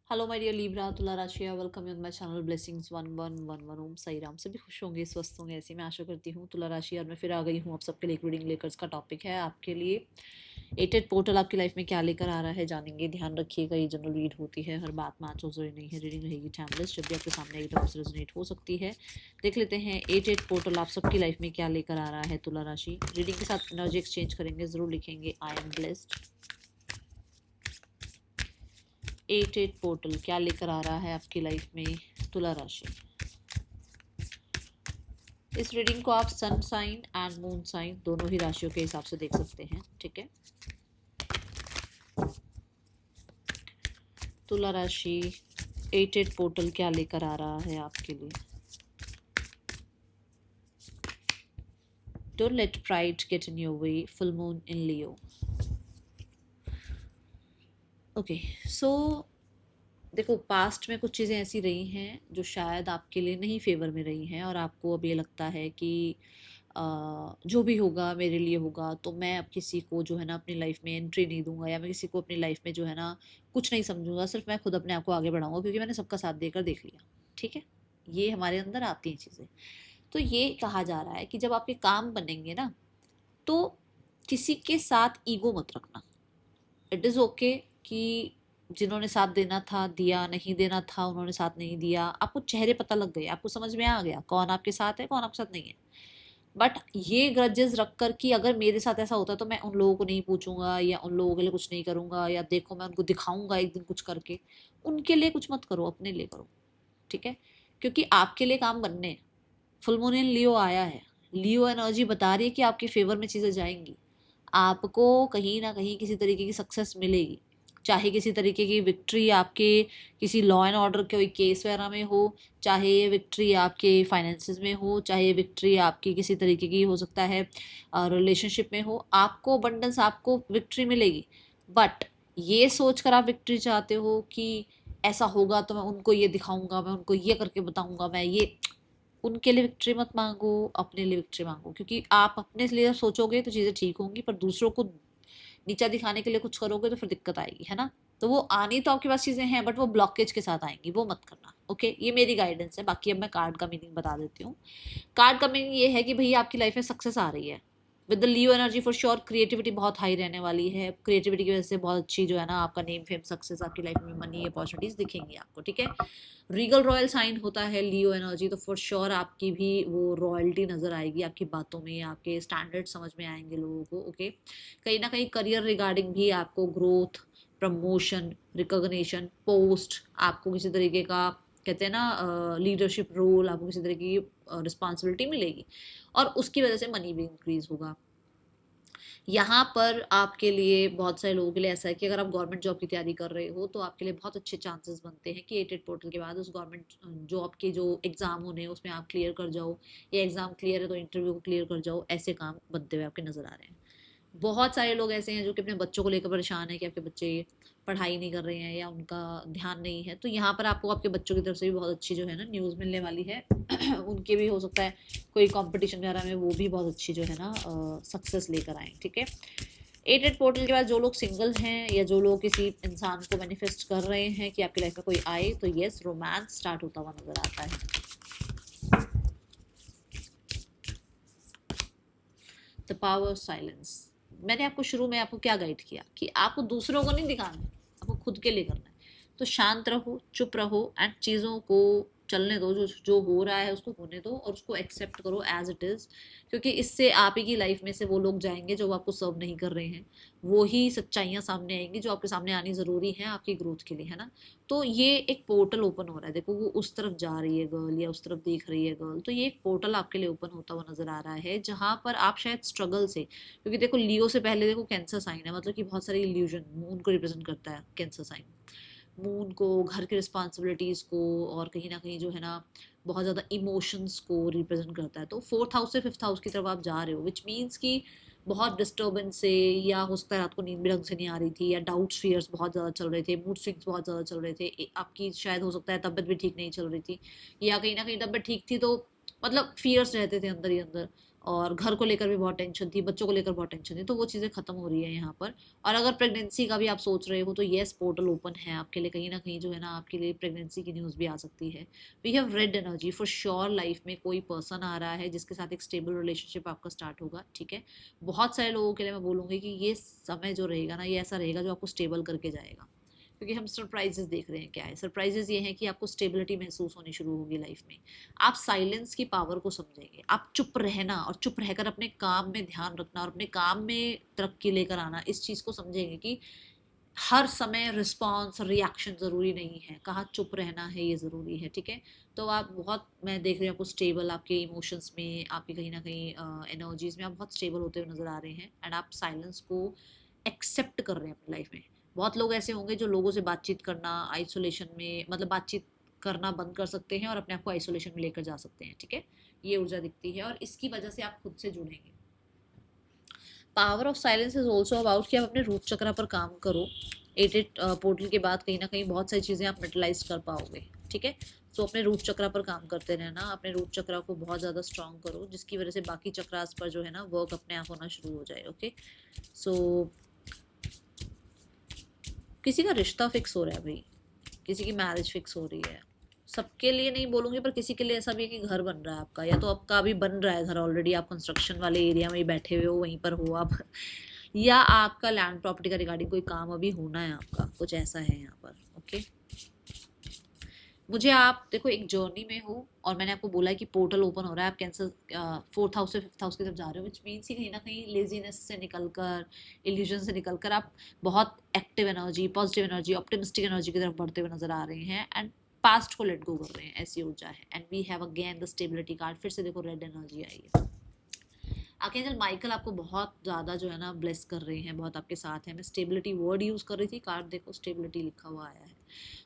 Hello my dear Libra Tula राशिया welcome you on my channel blessings 1111 Om Sai Ram. सभी खुश होंगे स्वस्थ होंगे ऐसी मैं आशा करती हूँ। तुला राशि और मैं फिर आ गई हूँ आप सबके लिए एक रीडिंग लेकर। इसका टॉपिक है आपके लिए एटेड पोर्टल आपकी लाइफ में क्या लेकर आ रहा है जानेंगे। ध्यान रखिएगा ये जनरल रीड होती है, हर बात मैच हो जरूरी नहीं है। रीडिंग रहेगी टाइमलेस, जब भी आपके सामने एक तरफ से रेजोनेट हो सकती है। देख लेते हैं एटेड पोर्टल आप सबकी लाइफ में क्या लेकर आ रहा है। तुला राशि रीडिंग के साथ एनर्जी एक्सचेंज करेंगे, जरूर लिखेंगे I am blessed. Eight portal क्या लेकर आ रहा है आपकी लाइफ में तुला राशि। इस रीडिंग को आप sun sign and moon sign दोनों ही राशियों के हिसाब से देख सकते हैं, ठीक है। तुला राशि एट पोर्टल क्या लेकर आ रहा है आपके लिए। Don't let pride get in your way, full moon in Leo. Okay so देखो, पास्ट में कुछ चीज़ें ऐसी रही हैं जो शायद आपके लिए नहीं फेवर में रही हैं और आपको अब ये लगता है कि जो भी होगा मेरे लिए होगा, तो मैं अब किसी को जो है ना अपनी लाइफ में एंट्री नहीं दूंगा, या मैं किसी को अपनी लाइफ में जो है ना कुछ नहीं समझूंगा, सिर्फ मैं खुद अपने आप को आगे बढ़ाऊंगा क्योंकि मैंने सबका साथ देकर देख लिया। ठीक है, ये हमारे अंदर आती हैं चीज़ें। तो ये कहा जा रहा है कि जब आपके काम बनेंगे ना, तो किसी के साथ ईगो मत रखना। इट इज़ ओके कि जिन्होंने साथ देना था दिया, नहीं देना था उन्होंने साथ नहीं दिया। आपको चेहरे पता लग गए, आपको समझ में आ गया कौन आपके साथ है कौन आपके साथ नहीं है। बट ये ग्रजेस रख कर कि अगर मेरे साथ ऐसा होता तो मैं उन लोगों को नहीं पूछूंगा या उन लोगों के लिए कुछ नहीं करूंगा, या देखो मैं उनको दिखाऊंगा एक दिन कुछ करके, उनके लिए कुछ मत करो, अपने लिए करो। ठीक है, क्योंकि आपके लिए काम बनने हैं। फुल मून इन लियो आया है, लियो एनर्जी बता रही है कि आपके फेवर में चीज़ें जाएंगी, आपको कहीं ना कहीं किसी तरीके की सक्सेस मिलेगी। चाहे किसी तरीके की विक्ट्री आपके किसी लॉ एंड ऑर्डर के कोई केस वगैरह में हो, चाहे ये विक्ट्री आपके फाइनेंसेस में हो, चाहे ये विक्ट्री आपकी किसी तरीके की हो सकता है रिलेशनशिप में हो, आपको अबंडेंस, आपको विक्ट्री मिलेगी। बट ये सोच कर आप विक्ट्री चाहते हो कि ऐसा होगा तो मैं उनको ये दिखाऊंगा, मैं उनको ये करके बताऊंगा, मैं ये, उनके लिए विक्ट्री मत मांगो, अपने लिए विक्ट्री मांगो। क्योंकि आप अपने लिए सोचोगे तो चीज़ें ठीक होंगी, पर दूसरों को नीचा दिखाने के लिए कुछ करोगे तो फिर दिक्कत आएगी, है ना। तो वो आनी तो आपके पास चीज़ें हैं, बट वो ब्लॉकेज के साथ आएंगी, वो मत करना। ओके, ये मेरी गाइडेंस है। बाकी अब मैं कार्ड का मीनिंग बता देती हूँ। कार्ड का मीनिंग ये है कि भैया आपकी लाइफ में सक्सेस आ रही है with the Leo energy for sure. Creativity बहुत हाई रहने वाली है, क्रिएटिविटी की वजह से बहुत अच्छी जो है ना आपका नेम फेम सक्सेस आपकी लाइफ में, मनी अपॉर्चुनिटीज दिखेंगी आपको। ठीक है, रीगल रॉयल साइन होता है लियो एनर्जी, तो फॉर श्योर आपकी भी वो रॉयल्टी नजर आएगी आपकी बातों में, आपके स्टैंडर्ड समझ में आएंगे लोगों को। ओके, कहीं ना कहीं करियर रिगार्डिंग भी आपको ग्रोथ, प्रमोशन, रिकॉग्निशन, पोस्ट, आपको किसी तरीके का कहते हैं ना लीडरशिप रोल, आपको किसी तरह की रिस्पॉन्सिबिलिटी मिलेगी और उसकी वजह से मनी भी इंक्रीज होगा। यहाँ पर आपके लिए बहुत सारे लोगों के लिए ऐसा है कि अगर आप गवर्नमेंट जॉब की तैयारी कर रहे हो तो आपके लिए बहुत अच्छे चांसेस बनते हैं कि एटेड पोर्टल के बाद उस गवर्नमेंट जॉब के जो एग्जाम होने हैं उसमें आप क्लियर कर जाओ, या एग्जाम क्लियर है तो इंटरव्यू को क्लियर कर जाओ। ऐसे काम बनते हुए आपके नजर आ रहे हैं। बहुत सारे लोग ऐसे हैं जो कि अपने बच्चों को लेकर परेशान है कि आपके बच्चे पढ़ाई नहीं कर रहे हैं या उनका ध्यान नहीं है, तो यहाँ पर आपको आपके बच्चों की तरफ से भी बहुत अच्छी जो है ना न्यूज़ मिलने वाली है। उनके भी हो सकता है कोई कंपटीशन वगैरह में वो भी बहुत अच्छी जो है ना सक्सेस लेकर आए। ठीक है, एट पोर्टल के बाद जो लोग सिंगल हैं या जो लोग किसी इंसान को मैनिफेस्ट कर रहे हैं कि आपकी लाइफ में कोई आए, तो यस, रोमांस स्टार्ट होता हुआ नजर आता है। The power of silence. मैंने आपको शुरू में आपको क्या गाइड किया कि आपको दूसरों को नहीं दिखाना है, आपको खुद के लिए करना है। तो शांत रहो, चुप रहो एंड चीज़ों को चलने दो, जो जो हो रहा है उसको होने दो और उसको एक्सेप्ट करो एज इट इज़। क्योंकि इससे आप ही की लाइफ में से वो लोग जाएंगे जो आपको सर्व नहीं कर रहे हैं, वो ही सच्चाइयाँ सामने आएंगी जो आपके सामने आनी ज़रूरी है आपकी ग्रोथ के लिए, है ना। तो ये एक पोर्टल ओपन हो रहा है, देखो वो उस तरफ जा रही है गर्ल या उस तरफ देख रही है गर्ल, तो ये एक पोर्टल आपके लिए ओपन होता हुआ नजर आ रहा है जहां पर आप शायद स्ट्रगल से, क्योंकि देखो लियो से पहले देखो कैंसर साइन है, मतलब कि बहुत सारी इल्यूजन, मून को रिप्रेजेंट करता है कैंसर साइन। मून को घर की रिस्पॉन्सिबिलिटीज को और कहीं ना कहीं जो है ना बहुत ज़्यादा इमोशंस को रिप्रेजेंट करता है। तो फोर्थ हाउस से फिफ्थ हाउस की तरफ आप जा रहे हो, विच मीन्स कि बहुत डिस्टर्बेंस से, या हो सकता है रात को नींद भी ढंग से नहीं आ रही थी, या डाउट्स फियर्स बहुत ज़्यादा चल रहे थे, मूड स्विंग्स बहुत ज़्यादा चल रहे थे, आपकी शायद हो सकता है तबीयत भी ठीक नहीं चल रही थी, या कहीं ना कहीं तबीयत ठीक थी तो मतलब फियर्स रहते थे अंदर ही अंदर। और घर को लेकर भी बहुत टेंशन थी, बच्चों को लेकर बहुत टेंशन थी, तो वो चीज़ें खत्म हो रही है यहाँ पर। और अगर प्रेगनेंसी का भी आप सोच रहे हो तो येस, पोर्टल ओपन है आपके लिए, कहीं ना कहीं जो है ना आपके लिए प्रेगनेंसी की न्यूज़ भी आ सकती है। We have red energy for sure, life में कोई पर्सन आ रहा है जिसके साथ एक स्टेबल रिलेशनशिप आपका स्टार्ट होगा, ठीक है। बहुत सारे लोगों के लिए मैं बोलूँगी कि ये समय जो रहेगा ना, ये ऐसा रहेगा जो आपको स्टेबल करके जाएगा, क्योंकि हम सरप्राइजेस देख रहे हैं। क्या है सरप्राइजेस? ये हैं कि आपको स्टेबिलिटी महसूस होनी शुरू होगी लाइफ में। आप साइलेंस की पावर को समझेंगे, आप चुप रहना और चुप रहकर अपने काम में ध्यान रखना और अपने काम में तरक्की लेकर आना, इस चीज़ को समझेंगे कि हर समय रिस्पॉन्स और रिएक्शन ज़रूरी नहीं है, कहाँ चुप रहना है ये ज़रूरी है, ठीक है। तो आप बहुत, मैं देख रही हूँ आपको स्टेबल, आपके इमोशंस में, आपके कहीं ना कहीं एनर्जीज में आप बहुत स्टेबल होते हुए नज़र आ रहे हैं, एंड आप साइलेंस को एक्सेप्ट कर रहे हैं अपनी लाइफ में। बहुत लोग ऐसे होंगे जो लोगों से बातचीत करना आइसोलेशन में, मतलब बातचीत करना बंद कर सकते हैं और अपने आप को आइसोलेशन में लेकर जा सकते हैं, ठीक है। ये ऊर्जा दिखती है और इसकी वजह से आप खुद से जुड़ेंगे। Power of silence is also about कि आप अपने रूट चक्रा पर काम करो। एटेड पोर्टल के बाद कहीं ना कहीं बहुत सारी चीज़ें आप मेटलाइज कर पाओगे, ठीक है। सो अपने रूट चक्रा पर काम करते रहना, अपने रूट चक्रा को बहुत ज़्यादा स्ट्रॉन्ग करो, जिसकी वजह से बाकी चक्रास पर जो है ना वर्क अपने आप होना शुरू हो जाए, ओके। सो किसी का रिश्ता फिक्स हो रहा है भाई, किसी की मैरिज फिक्स हो रही है। सबके लिए नहीं बोलूँगी, पर किसी के लिए ऐसा भी है कि घर बन रहा है आपका, या तो आपका अभी बन रहा है घर ऑलरेडी, आप कंस्ट्रक्शन वाले एरिया में ही बैठे हुए हो, वहीं पर हो आप या आपका लैंड प्रॉपर्टी का रिगार्डिंग कोई काम अभी होना है आपका, कुछ ऐसा है यहाँ पर, ओके। मुझे आप देखो एक जर्नी में हो, और मैंने आपको बोला है कि पोर्टल ओपन हो रहा है, आप कैंसर 4th हाउस से 5th हाउस की तरफ जा रहे हो, विच मीन्स कि कहीं ना कहीं लेजीनेस से निकलकर, इल्यूजन से निकलकर आप बहुत active energy, positive energy, optimistic energy की तरफ बढ़ते हुए नजर आ रहे हैं, एंड पास्ट को लेट गो कर रहे हैं, ऐसी ऊर्जा है। And we have again the stability card, फिर से देखो रेड एनर्जी आई है। आर्कएंजल माइकल आपको बहुत ज़्यादा जो है ना ब्लेस कर रहे हैं, बहुत आपके साथ हैं। मैं स्टेबिलिटी वर्ड यूज़ कर रही थी, कार्ड देखो स्टेबिलिटी लिखा हुआ आया है।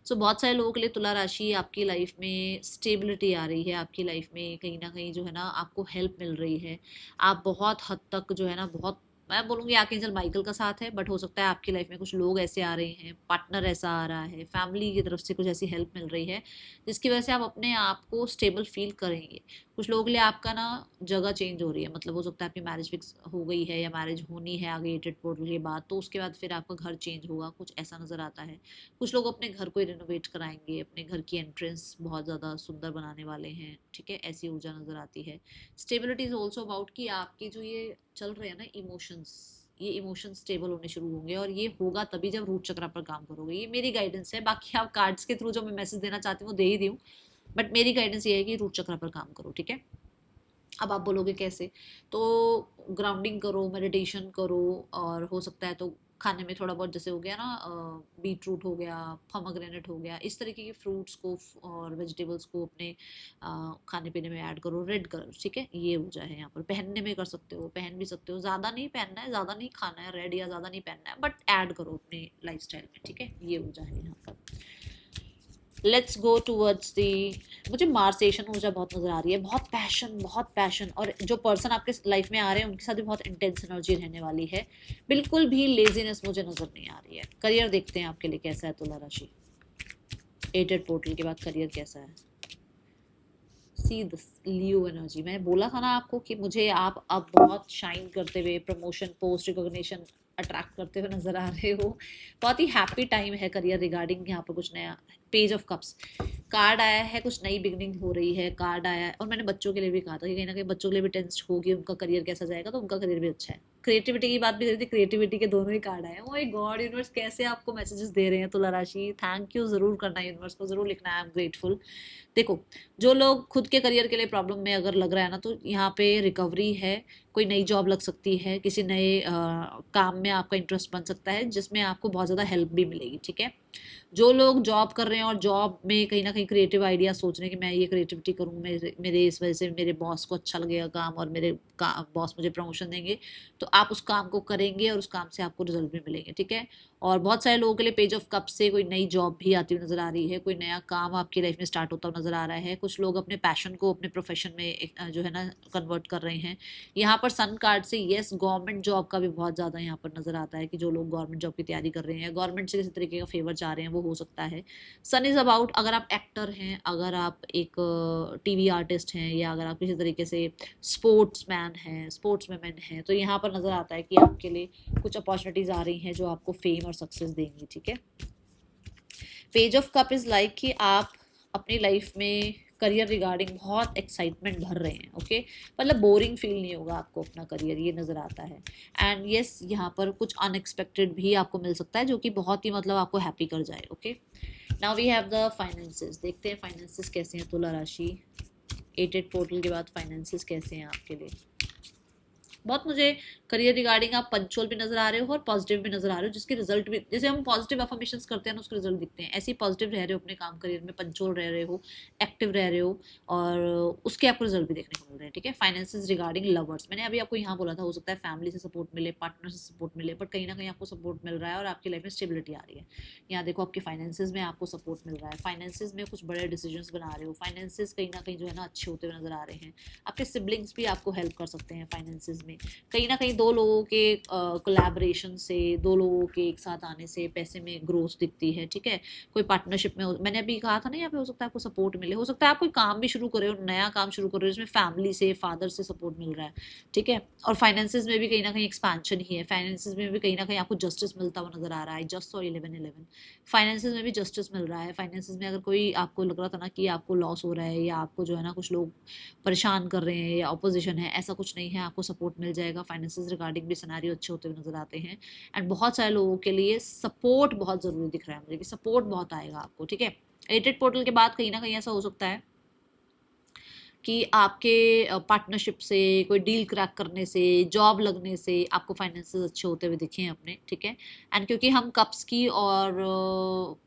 सो बहुत सारे लोगों के लिए तुला राशि, आपकी लाइफ में स्टेबिलिटी आ रही है, आपकी लाइफ में कहीं ना कहीं जो है ना आपको हेल्प मिल रही है। आप बहुत हद तक जो है ना, बहुत, मैं बोलूँगी आर्कएंजल माइकल का साथ है, बट हो सकता है आपकी लाइफ में कुछ लोग ऐसे आ रहे हैं, पार्टनर ऐसा आ रहा है, फैमिली की तरफ से कुछ ऐसी हेल्प मिल रही है जिसकी वजह से आप अपने आप को स्टेबल फील करेंगे। कुछ लोगों के लिए आपका ना जगह चेंज हो रही है, मतलब हो सकता है आपकी मैरिज फिक्स हो गई है या मैरिज होनी है आगे एटेड पोर्टल के बाद, तो उसके बाद फिर आपका घर चेंज होगा, कुछ ऐसा नज़र आता है। कुछ लोग अपने घर को ही रिनोवेट कराएंगे, अपने घर की एंट्रेंस बहुत ज़्यादा सुंदर बनाने वाले हैं, ठीक है, ऐसी ऊर्जा नज़र आती है। स्टेबिलिटी इज़ ऑल्सो अबाउट कि आपके जो ये चल रहे हैं ना इमोशंस, ये इमोशंस स्टेबल होने शुरू होंगे, और ये होगा तभी जब रूट चक्र पर काम करोगे। ये मेरी गाइडेंस है, बाकी आप कार्ड्स के थ्रू जो मैं मैसेज देना चाहती हूँ वो दे ही दी हूँ, बट मेरी गाइडेंस ये है कि रूट चक्र पर काम करो, ठीक है। अब आप बोलोगे कैसे? तो ग्राउंडिंग करो, मेडिटेशन करो, और हो सकता है तो खाने में थोड़ा बहुत, जैसे हो गया ना बीट रूट हो गया, पोमेग्रेनेट हो गया, इस तरीके के फ्रूट्स को और वेजिटेबल्स को अपने खाने पीने में ऐड करो। रेड कलर, ठीक है, ये ऊर्जा है यहाँ पर। पहनने में कर सकते हो, पहन भी सकते हो, ज़्यादा नहीं पहनना है, ज़्यादा नहीं खाना है रेड, या ज़्यादा नहीं पहनना है, बट ऐड करो अपने लाइफस्टाइल में, ठीक है, ये ऊर्जा है यहाँ पर। लेट्स गो टूवर्ड्स दी, मुझे मार्सेशन ऊर्जा बहुत नज़र आ रही है, बहुत पैशन, बहुत पैशन, और जो पर्सन आपके लाइफ में आ रहे हैं उनके साथ भी बहुत इंटेंस एनर्जी रहने वाली है। बिल्कुल भी लेजीनेस मुझे नज़र नहीं आ रही है। करियर देखते हैं आपके लिए कैसा है तुला राशि, एटेड पोर्टल के बाद करियर कैसा है। सी दिस लियो एनर्जी, मैंने बोला था ना आपको कि मुझे आप अब बहुत शाइन करते हुए, प्रमोशन, पोस्ट रिकॉग्निशन अट्रैक्ट करते हुए नजर आ रहे हो। बहुत ही हैप्पी टाइम है करियर रिगार्डिंग। यहाँ पर कुछ नया, पेज ऑफ कप्स कार्ड आया है, कुछ नई बिगनिंग हो रही है, कार्ड आया है। और मैंने बच्चों के लिए भी कहा था कि कहीं ना कहीं बच्चों के लिए भी टेंस होगी, उनका करियर कैसा जाएगा, तो उनका करियर भी अच्छा है। क्रिएटिविटी की बात भी करी थी, क्रिएटिविटी के दोनों ही कार्ड आए हैं। ओह गॉड, यूनिवर्स कैसे आपको मैसेजेस दे रहे हैं तुला राशि, थैंक यू जरूर करना है, यूनिवर्स को जरूर लिखना है, आई एम ग्रेटफुल। देखो, जो लोग खुद के करियर के लिए प्रॉब्लम में अगर लग रहा है ना, तो यहाँ पे रिकवरी है, कोई नई जॉब लग सकती है, किसी नए काम में आपका इंटरेस्ट बन सकता है जिसमें आपको बहुत ज़्यादा हेल्प भी मिलेगी, ठीक है। जो लोग जॉब कर रहे हैं और जॉब में कहीं ना कहीं क्रिएटिव आइडिया सोच रहे हैं कि मैं ये क्रिएटिविटी करूँ, मेरे इस वजह से मेरे बॉस को अच्छा लगेगा काम, और मेरे बॉस मुझे प्रमोशन देंगे, तो आप उस काम को करेंगे और उस काम से आपको रिजल्ट भी मिलेंगे, ठीक है। और बहुत सारे लोगों के लिए पेज ऑफ कप से कोई नई जॉब भी आती हुई नजर आ रही है, कोई नया काम आपकी लाइफ में स्टार्ट होता हुआ नजर आ रहा है। कुछ लोग अपने पैशन को अपने प्रोफेशन में जो है ना कन्वर्ट कर रहे हैं। यहाँ पर सन कार्ड से यस गवर्नमेंट जॉब का भी बहुत ज़्यादा यहाँ पर नज़र आता है कि जो लोग गवर्नमेंट जॉब की तैयारी कर रहे हैं, गवर्नमेंट से किसी तरीके का फेवर चाह रहे हैं, वो हो सकता है। सन इज़ अबाउट अगर आप एक्टर हैं, अगर आप एक टीवी आर्टिस्ट हैं, या अगर आप किसी तरीके से स्पोर्ट्समैन हैं, स्पोर्ट्समैन हैं, तो यहाँ पर नज़र आता है कि आपके लिए कुछ अपॉर्चुनिटीज़ आ रही हैं जो आपको फेम और सक्सेस देंगी, ठीक है। Page of cup is like कि आप अपनी लाइफ में करियर रिगार्डिंग बहुत एक्साइटमेंट भर रहे हैं, ओके। मतलब बोरिंग फील नहीं होगा आपको अपना करियर, ये नज़र आता है। एंड यस यहाँ पर कुछ अनएक्सपेक्टेड भी आपको मिल सकता है जो कि बहुत ही मतलब आपको हैप्पी कर जाए, okay. Now we have the finances. देखते हैं फाइनेंसेस कैसे हैं तुला राशि। 8 पोर्टल के बाद फाइनेंसेस कैसे हैं आपके लिए। बहुत मुझे करियर रिगार्डिंग आप पंचुअल भी नजर आ रहे हो और पॉजिटिव भी नजर आ रहे हो, जिसके रिजल्ट भी, जैसे हम पॉजिटिव अफर्मेशंस करते हैं ना उसके रिजल्ट दिखते हैं, ऐसे ही पॉजिटिव रह रहे हो अपने काम करियर में, पंचुअल रह रहे हो, एक्टिव रह रहे हो, और उसके आपको रिजल्ट भी देखने को मिल रहे हैं, ठीक है। फाइनेंसेस रिगार्डिंग लवर्स, मैंने अभी आपको यहाँ बोला था, हो सकता है फैमिली से सपोर्ट मिले, पार्टनर से सपोर्ट मिले, बट कहीं ना कहीं आपको सपोर्ट मिल रहा है और आपकी लाइफ में स्टेबिलिटी आ रही है। यहाँ देखो आपके फाइनेंसेस में आपको सपोर्ट मिल रहा है, फाइनेंसेस में कुछ बड़े डिसीजंस बना रहे हो, फाइनेंसेस कहीं ना कहीं जो है ना अच्छे होते हुए नजर आ रहे हैं। आपके सिबलिंग्स भी आपको हेल्प कर सकते हैं फाइनेंसेस में, कहीं ना कहीं दो लोगों के कोलैबोरेशन से, दो लोगों के एक साथ आने से पैसे में ग्रोथ दिखती है, ठीक है। कोई पार्टनरशिप में मैंने अभी कहा था ना, यहाँ पे हो सकता है आपको सपोर्ट मिले, हो सकता है आप कोई काम भी शुरू कर रहे हो, नया काम शुरू कर रहे हो जिसमें फैमिली से, फादर से सपोर्ट मिल रहा है, ठीक है। और फाइनेंसेस में भी कहीं ना कहीं एक्सपेंशन ही है, फाइनेंसेस में भी कहीं ना कहीं आपको जस्टिस मिलता हुआ नजर आ रहा है। जस्ट और 11-11 फाइनेंसेस में भी जस्टिस मिल रहा है। फाइनेंसेस में अगर कोई आपको लग रहा था ना कि आपको लॉस हो रहा है या आपको जो है ना कुछ लोग परेशान कर रहे हैं या अपोजिशन है, ऐसा कुछ नहीं है, आपको सपोर्ट मिल जाएगा। फाइनेंसेस रिगार्डिंग भी सिनेरियो अच्छे होते हुए नजर आते हैं। एंड बहुत सारे लोगों के लिए सपोर्ट बहुत ज़रूरी दिख रहा है मुझे कि सपोर्ट बहुत आएगा आपको, ठीक है। 8 पोर्टल के बाद कहीं ना कहीं ऐसा हो सकता है कि आपके पार्टनरशिप से, कोई डील क्रैक करने से, जॉब लगने से आपको फाइनेंसेस अच्छे होते हुए दिखे हैं अपने, ठीक है। एंड क्योंकि हम कप्स की और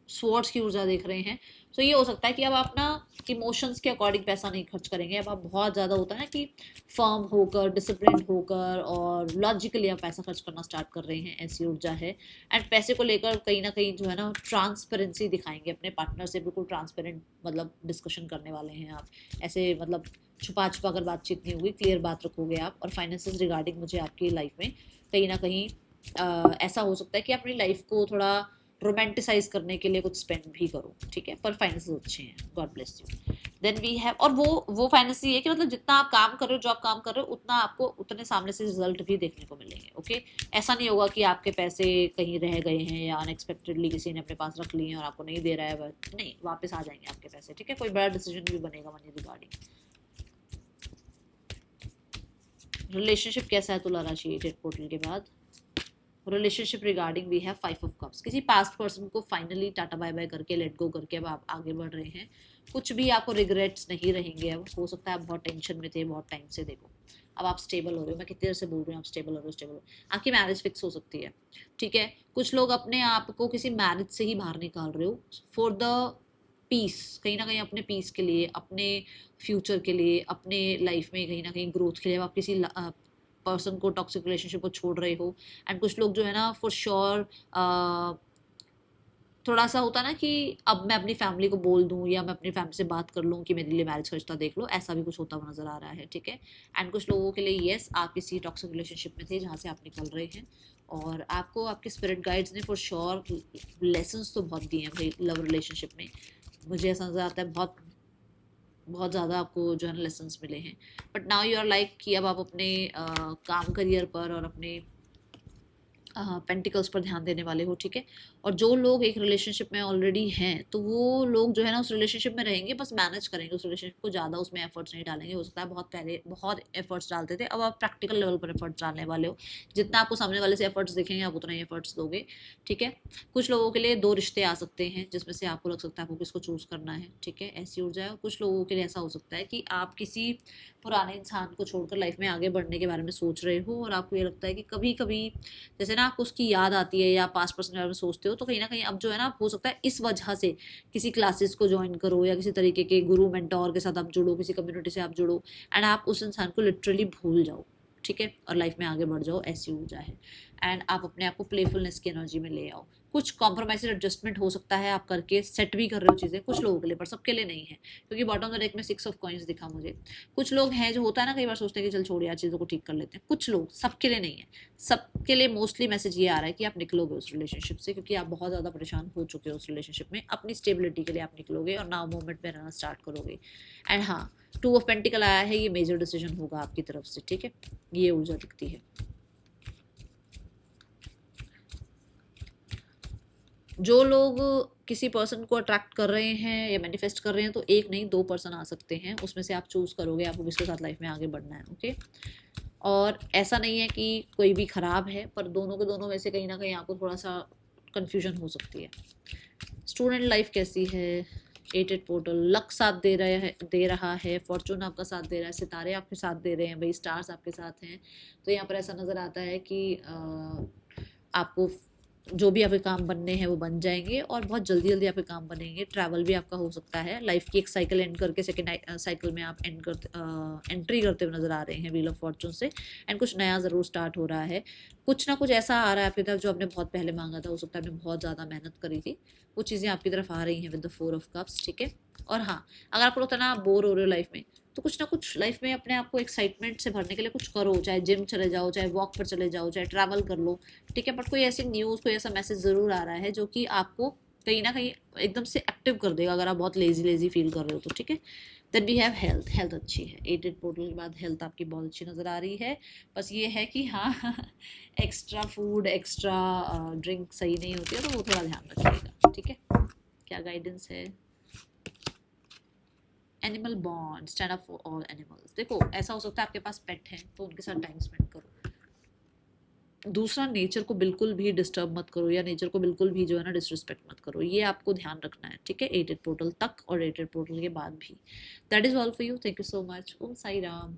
स्वॉर्ड्स की ऊर्जा देख रहे हैं, तो ये हो सकता है कि अब आप ना इमोशंस के अकॉर्डिंग पैसा नहीं खर्च करेंगे। अब आप बहुत ज़्यादा होता है ना कि फर्म होकर, डिसिप्लिन होकर और लॉजिकली आप पैसा खर्च करना स्टार्ट कर रहे हैं, ऐसी ऊर्जा है। एंड पैसे को लेकर कहीं ना कहीं जो है ना ट्रांसपेरेंसी दिखाएंगे अपने पार्टनर से, बिल्कुल ट्रांसपेरेंट मतलब डिस्कशन करने वाले हैं आप, ऐसे मतलब छुपा छुपा कर बातचीत नहीं होगी, क्लियर बात रखोगे आप। और फाइनेंसेस रिगार्डिंग मुझे आपकी लाइफ में कहीं ना कहीं ऐसा हो सकता है कि अपनी लाइफ को थोड़ा रोमांटिसाइज करने के लिए कुछ स्पेंड भी करो, ठीक है। पर फाइनेंसेस अच्छे हैं, God bless you. Then we have, और वो फाइनेंस ये है कि मतलब जितना आप काम कर रहे हो, जो आप काम कर रहे हो, उतना आपको उतने सामने से रिजल्ट भी देखने को मिलेंगे, ओके। ऐसा नहीं होगा कि आपके पैसे कहीं रह गए हैं या अनएक्सपेक्टेडली किसी ने अपने पास रख लिए हैं और आपको नहीं दे रहा है, नहीं, वापस आ जाएंगे आपके पैसे, ठीक है। कोई बड़ा डिसीजन भी बनेगा मनी रिगार्डिंग। रिलेशनशिप कैसा है तुला राशि 8 पोर्टल के बाद। Relationship regarding we have 5 of cups. किसी पास्ट पर्सन को फाइनली टाटा बाय बाय करके, लेट गो करके अब आप आगे बढ़ रहे हैं। कुछ भी आपको रिग्रेट्स नहीं रहेंगे। अब हो सकता है आप बहुत टेंशन में थे बहुत टाइम से, देखो अब आप स्टेबल हो रहे हो। मैं कितनी देर से बोल रही हूँ आप स्टेबल हो रहे हो, स्टेबल हो। आपकी मैरिज फिक्स हो सकती है, ठीक है। कुछ लोग अपने आप को किसी मैरिज से ही बाहर निकाल रहे हो फॉर द पीस, कहीं ना कहीं अपने पीस के लिए, अपने फ्यूचर के लिए, अपने लाइफ में कहीं ना कहीं ग्रोथ के लिए आप किसी पर्सन को, टॉक्सिक रिलेशनशिप को छोड़ रहे हो। एंड कुछ लोग जो है ना फॉर श्योर थोड़ा सा होता ना कि अब मैं अपनी फैमिली को बोल दूं या मैं अपनी फैमिली से बात कर लूं कि मेरे लिए मैरिज का रिश्ता देख लो, ऐसा भी कुछ होता हुआ नजर आ रहा है, ठीक है। एंड कुछ लोगों के लिए यस, आप किसी टॉक्सिक रिलेशनशिप में थे जहाँ से आप निकल रहे हैं और आपको आपके स्पिरिट गाइड्स ने फॉर श्योर लेसन्स तो बहुत दिए हैं भाई लव रिलेशनशिप में। मुझे ऐसा नजर आता है बहुत बहुत ज़्यादा आपको जो है ना लेसन्स मिले हैं। But now you are like कि अब आप अपने काम करियर पर और अपने पेंटिकल्स पर ध्यान देने वाले हो, ठीक है। और जो लोग एक रिलेशनशिप में ऑलरेडी हैं, तो वो लोग जो है ना उस रिलेशनशिप में रहेंगे, बस मैनेज करेंगे उस रिलेशनशिप को, ज़्यादा उसमें एफर्ट्स नहीं डालेंगे। हो सकता है बहुत पहले बहुत एफर्ट्स डालते थे, अब आप प्रैक्टिकल लेवल पर एफर्ट्स डालने वाले हो। जितना आपको सामने वाले से एफर्ट्स दिखेंगे आप उतना ही एफर्ट्स दोगे, ठीक है। कुछ लोगों के लिए 2 रिश्ते आ सकते हैं जिसमें से आपको लग सकता है आपको किसको चूज़ करना है, ठीक है, ऐसी ऊर्जा है। कुछ लोगों के लिए ऐसा हो सकता है कि आप किसी पुराने इंसान को छोड़कर लाइफ में आगे बढ़ने के बारे में सोच रहे हो और आपको ये लगता है कि कभी कभी जैसे ना आपको उसकी याद आती है या पास्ट पर्सन के बारे में सोचते हो, तो कहीं ना कहीं अब जो है ना हो सकता है इस वजह से किसी क्लासेस को ज्वाइन करो या किसी तरीके के गुरु मेंटोर के साथ आप जुड़ो, किसी कम्युनिटी से आप जुड़ो एंड आप उस इंसान को लिटरली भूल जाओ, ठीक है, और लाइफ में आगे बढ़ जाओ, ऐसी ऊर्जा है। एंड आप अपने आप को प्लेफुलनेस की एनर्जी में ले आओ। कुछ कॉम्प्रोमाइज एडजस्टमेंट हो सकता है, आप करके सेट भी कर रहे हो चीज़ें कुछ लोगों के लिए, पर सबके लिए नहीं है, क्योंकि बॉटम ऑफ द डेक में 6 ऑफ कॉइंस दिखा मुझे। कुछ लोग हैं जो होता है ना, कई बार सोचते हैं कि चल छोड़ यार चीज़ों को ठीक कर लेते हैं, कुछ लोग, सबके लिए नहीं है। सबके लिए मोस्टली मैसेज ये आ रहा है कि आप निकलोगे उस रिलेशनशिप से, क्योंकि आप बहुत ज़्यादा परेशान हो चुके हो उस रिलेशनशिप में, अपनी स्टेबिलिटी के लिए आप निकलोगे और नाउ मोमेंट में रहना स्टार्ट करोगे। एंड हाँ, 2 ऑफ पेंटिकल आया है, ये मेजर डिसीजन होगा आपकी तरफ से, ठीक है, ये ऊर्जा दिखती है। जो लोग किसी पर्सन को अट्रैक्ट कर रहे हैं या मैनिफेस्ट कर रहे हैं, तो एक नहीं 2 पर्सन आ सकते हैं, उसमें से आप चूज करोगे आपको किसके साथ लाइफ में आगे बढ़ना है, ओके। और ऐसा नहीं है कि कोई भी खराब है, पर दोनों के दोनों में से कहीं ना कहीं आपको थोड़ा सा कंफ्यूजन हो सकती है। स्टूडेंट लाइफ कैसी है? 8 पोर्टल, लक साथ दे रहा है, फॉर्चून आपका साथ दे रहा है, सितारे आपके साथ दे रहे हैं भाई, स्टार्स आपके साथ हैं। तो यहाँ पर ऐसा नज़र आता है कि आपको जो भी आपके काम बनने हैं वो बन जाएंगे, और बहुत जल्दी जल्दी आपके काम बनेंगे। ट्रैवल भी आपका हो सकता है, लाइफ की एक साइकिल एंड करके सेकेंड साइकिल में आप एंट्री करते हुए नजर आ रहे हैं व्हील ऑफ फॉर्चून से। एंड कुछ नया ज़रूर स्टार्ट हो रहा है, कुछ ना कुछ ऐसा आ रहा है आपकी तरफ जो आपने बहुत पहले मांगा था, हो सकता है आपने बहुत ज़्यादा मेहनत करी थी, वो चीज़ें आपकी तरफ आ रही हैं विद द 4 ऑफ कप्स, ठीक है। और हाँ, अगर आपको लगता है ना आप बोर हो रहे हो लाइफ में, तो कुछ ना कुछ लाइफ में अपने आप को एक्साइटमेंट से भरने के लिए कुछ करो, चाहे जिम चले जाओ, चाहे वॉक पर चले जाओ, चाहे ट्रैवल कर लो, ठीक है। बट कोई ऐसी न्यूज़, कोई ऐसा मैसेज ज़रूर आ रहा है जो कि आपको कहीं ना कहीं एकदम से एक्टिव कर देगा, अगर आप बहुत लेजी लेजी फील कर रहे हो तो, ठीक है। Then we have health, health अच्छी है, 8 पोर्टल के बाद हेल्थ आपकी बहुत अच्छी नज़र आ रही है। बस ये है कि हाँ एक्स्ट्रा फूड, एक्स्ट्रा ड्रिंक सही नहीं होती है, तो वो थोड़ा ध्यान रखिएगा, ठीक है। क्या गाइडेंस है? Animal bond, stand up for all animals. देखो, ऐसा हो सकता है आपके पास पेट है, तो उनके साथ टाइम स्पेंड करो। दूसरा, नेचर को बिल्कुल भी डिस्टर्ब मत करो, या नेचर को बिल्कुल भी जो है ना डिसरिस्पेक्ट मत करो, ये आपको ध्यान रखना है, ठीक है। 8 पोर्टल तक और 8 पोर्टल के बाद भी। That is all for you, thank you so much. Om Sai Ram.